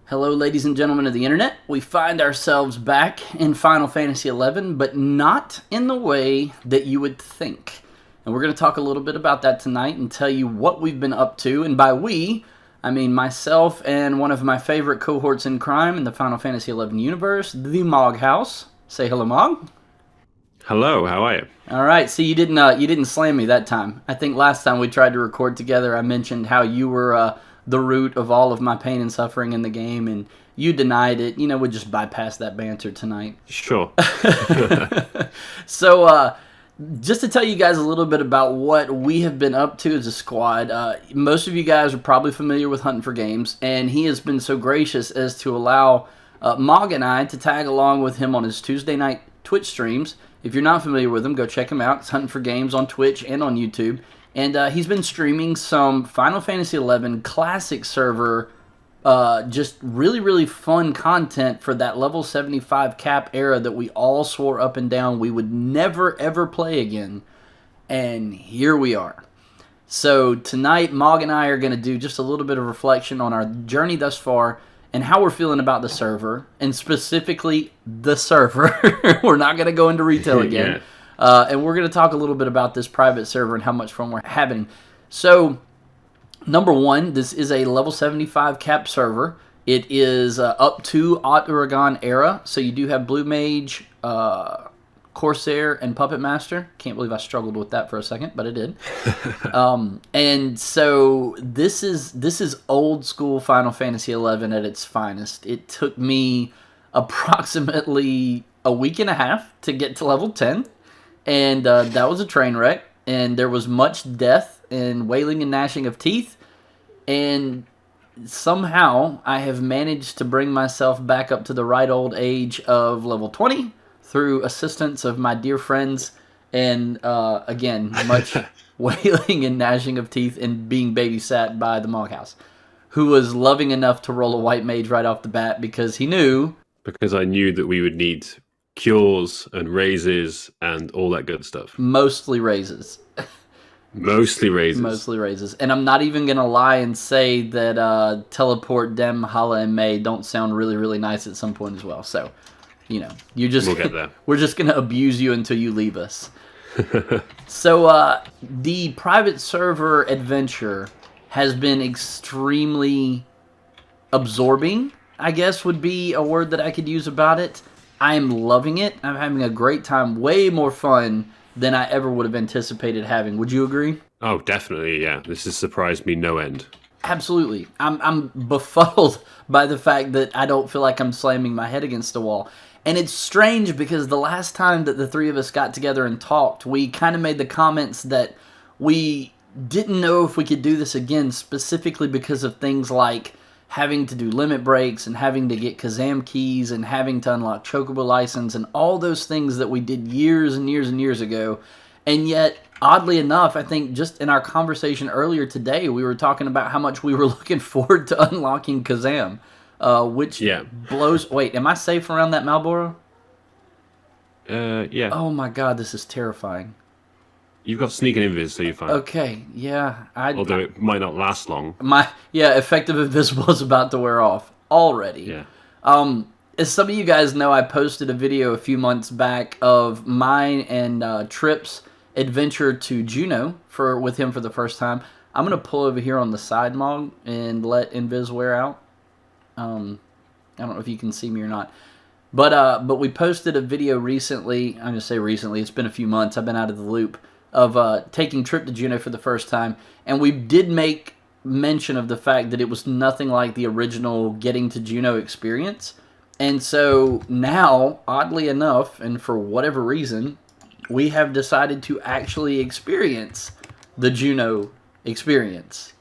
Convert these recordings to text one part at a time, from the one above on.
Hello, ladies and gentlemen of the internet. We find ourselves back in Final Fantasy XI, but not in the way that you would think. And we're going to talk a little bit about that tonight and tell you what we've been up to. And by we, I mean myself and one of my favorite cohorts in crime in the Final Fantasy XI universe, the Mog House. Say hello, Mog. Hello, how are you? All right. See, you didn't slam me that time. I think last time we tried to record together, I mentioned how you were the root of all of my pain and suffering in the game, and you denied it. You know, we'll just bypass that banter tonight. Sure. So, just to tell you guys a little bit about what we have been up to as a squad, most of you guys are probably familiar with Hunting for Games, and he has been so gracious as to allow Mog and I to tag along with him on his Tuesday night Twitch streams. If you're not familiar with him, go check him out. It's Hunting for Games on Twitch and on YouTube. And he's been streaming some Final Fantasy XI Classic server, just really, really fun content for that level 75 cap era that we all swore up and down we would never, ever play again. And here we are. So tonight, Mog and I are going to do just a little bit of reflection on our journey thus far and how we're feeling about the server, and specifically the server. We're not going to go into retail again. Yeah. And we're going to talk a little bit about this private server and how much fun we're having. So, number one, this is a level 75 cap server. It is up to Oregon era. So you do have Blue Mage, Corsair, and Puppet Master. Can't believe I struggled with that for a second, but I did. And so this is old school Final Fantasy XI at its finest. It took me approximately a week and a half to get to level 10. And that was a train wreck, and there was much death and wailing and gnashing of teeth, and somehow I have managed to bring myself back up to the right old age of level 20 through assistance of my dear friends, and again, much wailing and gnashing of teeth and being babysat by the Mog House, who was loving enough to roll a white mage right off the bat because he knew... Because I knew that we would need cures and raises and all that good stuff. Mostly raises. Mostly raises. Mostly raises. And I'm not even going to lie and say that Teleport, Dem, Hala, and May don't sound really, really nice at some point as well. So, you know, we'll get there. We're just going to abuse you until you leave us. So, the private server adventure has been extremely absorbing, I guess would be a word that I could use about it. I am loving it. I'm having a great time. Way more fun than I ever would have anticipated having. Would you agree? Oh, definitely, yeah. This has surprised me no end. Absolutely. I'm befuddled by the fact that I don't feel like I'm slamming my head against a wall. And it's strange because the last time that the three of us got together and talked, we kind of made the comments that we didn't know if we could do this again, specifically because of things like having to do limit breaks and having to get Kazam keys and having to unlock Chocobo license and all those things that we did years and years and years ago. And yet, oddly enough, I think just in our conversation earlier today, we were talking about how much we were looking forward to unlocking Kazam, which blows... Wait, am I safe around that Malboro? Yeah. Oh my god, this is terrifying. You've got sneak and invis, so you're fine. Okay, yeah. Although it might not last long. Effective invisible is about to wear off already. Yeah. As some of you guys know, I posted a video a few months back of mine and Trip's adventure to Juno with him for the first time. I'm going to pull over here on the side, Mog, and let invis wear out. I don't know if you can see me or not. But we posted a video recently. I'm going to say recently. It's been a few months. I've been out of the loop. Of taking Trip to Juno for the first time. And we did make mention of the fact that it was nothing like the original Getting to Juno experience. And so now, oddly enough, and for whatever reason, we have decided to actually experience the Juno experience.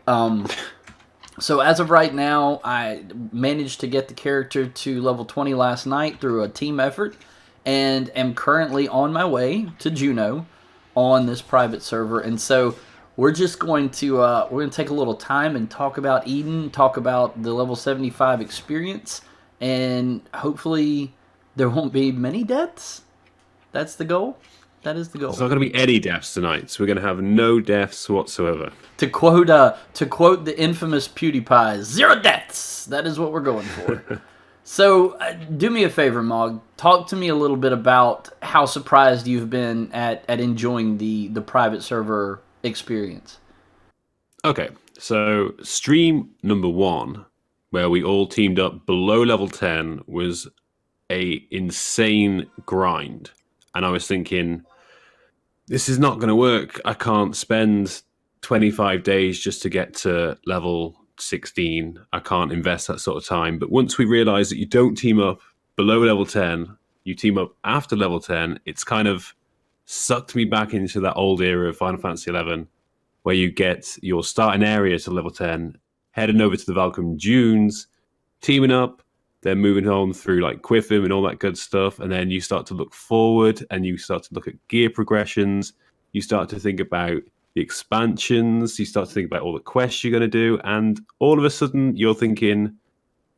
So as of right now, I managed to get the character to level 20 last night through a team effort. And am currently on my way to Juno on this private server, and so we're just going to take a little time and talk about Eden, talk about the level 75 experience, and hopefully there won't be many deaths. That's the goal. That is the goal. There's not going to be any deaths tonight, so we're going to have no deaths whatsoever. To quote the infamous PewDiePie, 0 deaths. That is what we're going for. So, do me a favor, Mog. Talk to me a little bit about how surprised you've been at enjoying the private server experience. Okay, so stream number 1, where we all teamed up below level 10, was a insane grind. And I was thinking, this is not going to work. I can't spend 25 days just to get to level 16. I can't invest that sort of time. But once we realized that you don't team up below level 10, you team up after level 10, it's kind of sucked me back into that old era of Final Fantasy 11, where you get your starting area to level 10, heading over to the Valkyrie Dunes, teaming up, then moving on through like Quiffim and all that good stuff. And then you start to look forward and you start to look at gear progressions. You start to think about the expansions. You start to think about all the quests you're going to do. And all of a sudden you're thinking,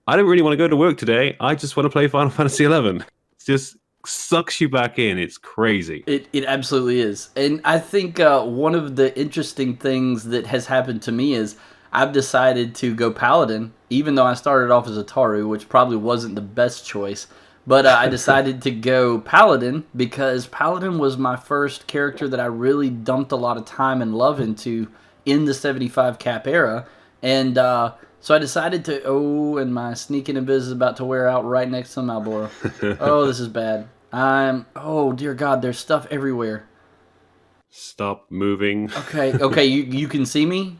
I don't really want to go to work today. I just want to play Final Fantasy 11. It just sucks you back in. It's crazy. It absolutely is. And I think one of the interesting things that has happened to me is I've decided to go Paladin, even though I started off as a Taru, which probably wasn't the best choice. But I decided to go Paladin because Paladin was my first character that I really dumped a lot of time and love into in the 75 cap era. And so I decided to, and my sneaking invis is about to wear out right next to Malboro. Oh, this is bad. Oh, dear God, there's stuff everywhere. Stop moving. Okay, you can see me?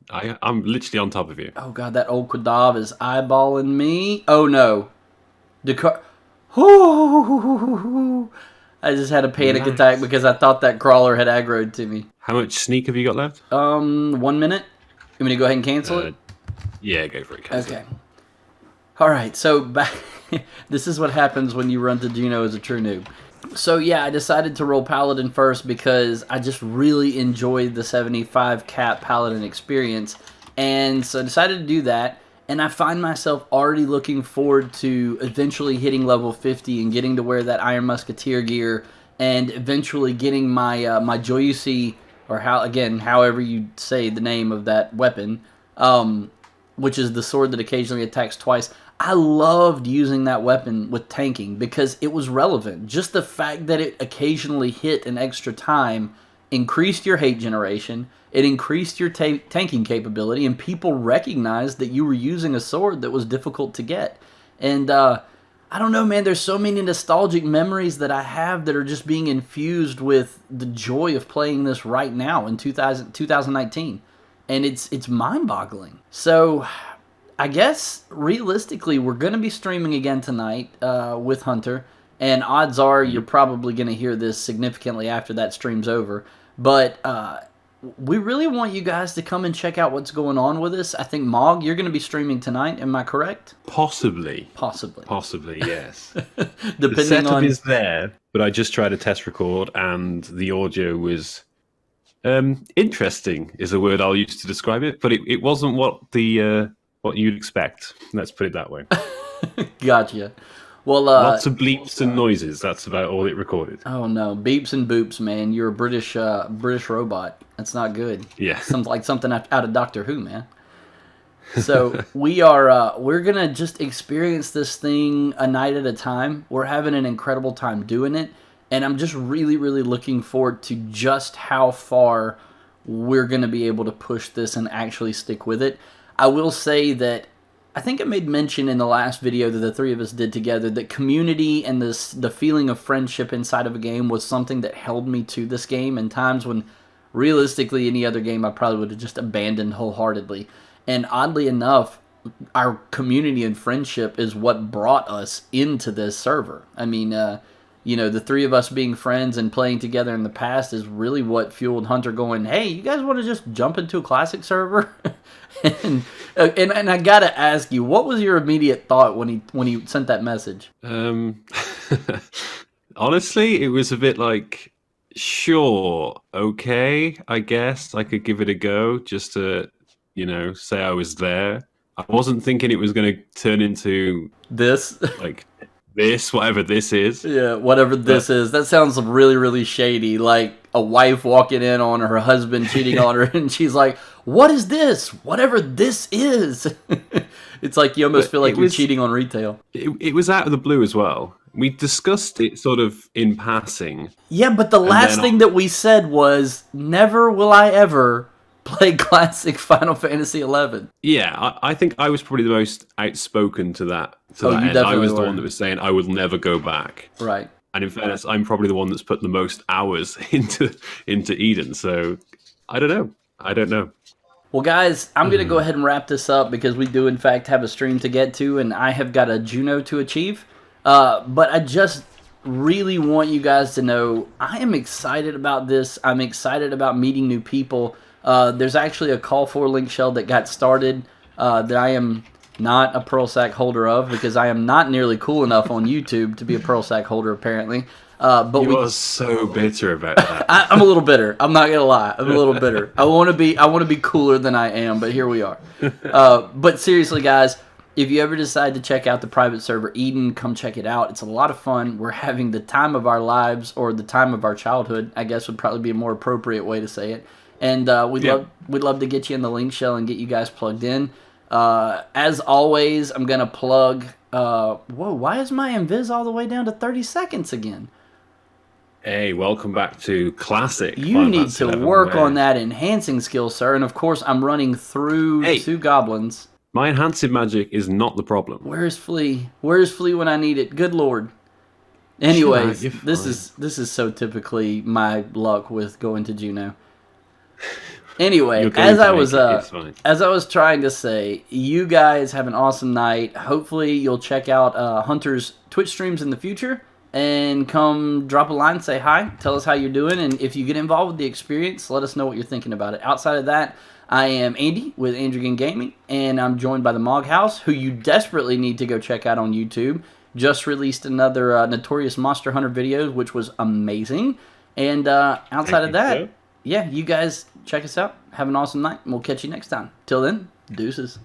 I'm literally on top of you. Oh God, that old Quadav is eyeballing me. Oh no. I just had a panic attack because I thought that crawler had aggroed to me. How much sneak have you got left? 1 minute. You want me to go ahead and cancel it? Yeah, go for it. Okay. Alright, so back this is what happens when you run to Juno as a true noob. So yeah, I decided to roll Paladin first because I just really enjoyed the 75 cap Paladin experience. And so I decided to do that. And I find myself already looking forward to eventually hitting level 50 and getting to wear that Iron Musketeer gear. And eventually getting my my Joyusi, or however you say the name of that weapon, which is the sword that occasionally attacks twice. I loved using that weapon with tanking because it was relevant. Just the fact that it occasionally hit an extra time increased your hate generation, it increased your tanking capability, and people recognized that you were using a sword that was difficult to get. And I don't know, man, there's so many nostalgic memories that I have that are just being infused with the joy of playing this right now in 2019. And it's mind-boggling. So I guess, realistically, we're going to be streaming again tonight with Hunter, and odds are you're probably going to hear this significantly after that stream's over. But we really want you guys to come and check out what's going on with us. I think, Mog, you're going to be streaming tonight, am I correct? Possibly, yes. The setup is there, but I just tried a test record, and the audio was interesting, is a word I'll use to describe it, but it wasn't what you'd expect. Let's put it that way. Gotcha. Well, lots of bleeps and noises. That's about all it recorded. Oh no, beeps and boops, man! You're a British robot. That's not good. Yeah, like something out of Doctor Who, man. So we're gonna just experience this thing a night at a time. We're having an incredible time doing it, and I'm just really, really looking forward to just how far we're gonna be able to push this and actually stick with it. I will say that I think I made mention in the last video that the three of us did together that community and the feeling of friendship inside of a game was something that held me to this game in times when realistically any other game I probably would have just abandoned wholeheartedly. And oddly enough, our community and friendship is what brought us into this server. I mean, the three of us being friends and playing together in the past is really what fueled Hunter going, hey, you guys want to just jump into a classic server? and I gotta ask you, what was your immediate thought when he sent that message? Honestly, it was a bit like, sure, okay, I guess I could give it a go just to, say I was there. I wasn't thinking it was going to turn into this. Like whatever this is. Yeah, whatever this is. That sounds really, really shady. Like a wife walking in on her husband cheating on her, and she's like, "What is this? Whatever this is." It's like you almost feel like you're cheating on retail. It was out of the blue as well. We discussed it sort of in passing. Yeah, but the last thing that we said was, "Never will I ever play classic Final Fantasy XI." Yeah, I think I was probably the most outspoken to that. You end. I was were. the one that was saying I would never go back. Right. And in fairness, I'm probably the one that's put the most hours into Eden. So I don't know. Well, guys, I'm going to go ahead and wrap this up because we do, in fact, have a stream to get to, and I have got a Juno to achieve. But I just really want you guys to know I am excited about this. I'm excited about meeting new people. There's actually a Call for Link Shell that got started that I am not a Pearl Sack holder of because I am not nearly cool enough on YouTube to be a Pearl Sack holder, apparently. But you are so bitter about that. I'm a little bitter. I'm not gonna lie. I'm a little bitter. I want to be cooler than I am, but here we are. But seriously, guys, if you ever decide to check out the private server Eden, come check it out. It's a lot of fun. We're having the time of our lives, or the time of our childhood, I guess would probably be a more appropriate way to say it. And we'd love to get you in the link shell and get you guys plugged in. As always, I'm gonna plug. Whoa! Why is my invis all the way down to 30 seconds again? Hey, welcome back to Classic. You need to work on that enhancing skill, sir. And of course, I'm running through 2 goblins. My enhancing magic is not the problem. Where's Flea? Where's Flea when I need it? Good Lord. Anyways, this is so typically my luck with going to Juno. Anyway, as I was trying to say, you guys have an awesome night. Hopefully, you'll check out Hunter's Twitch streams in the future. And come drop a line, say hi, tell us how you're doing, and if you get involved with the experience, let us know what you're thinking about it. Outside of that, I am Andy with Andrigan Gaming, and I'm joined by the Mog House, who you desperately need to go check out on YouTube. Just released another Notorious Monster Hunter video, which was amazing. And outside of that, yeah, you guys check us out. Have an awesome night, and we'll catch you next time. Till then, deuces.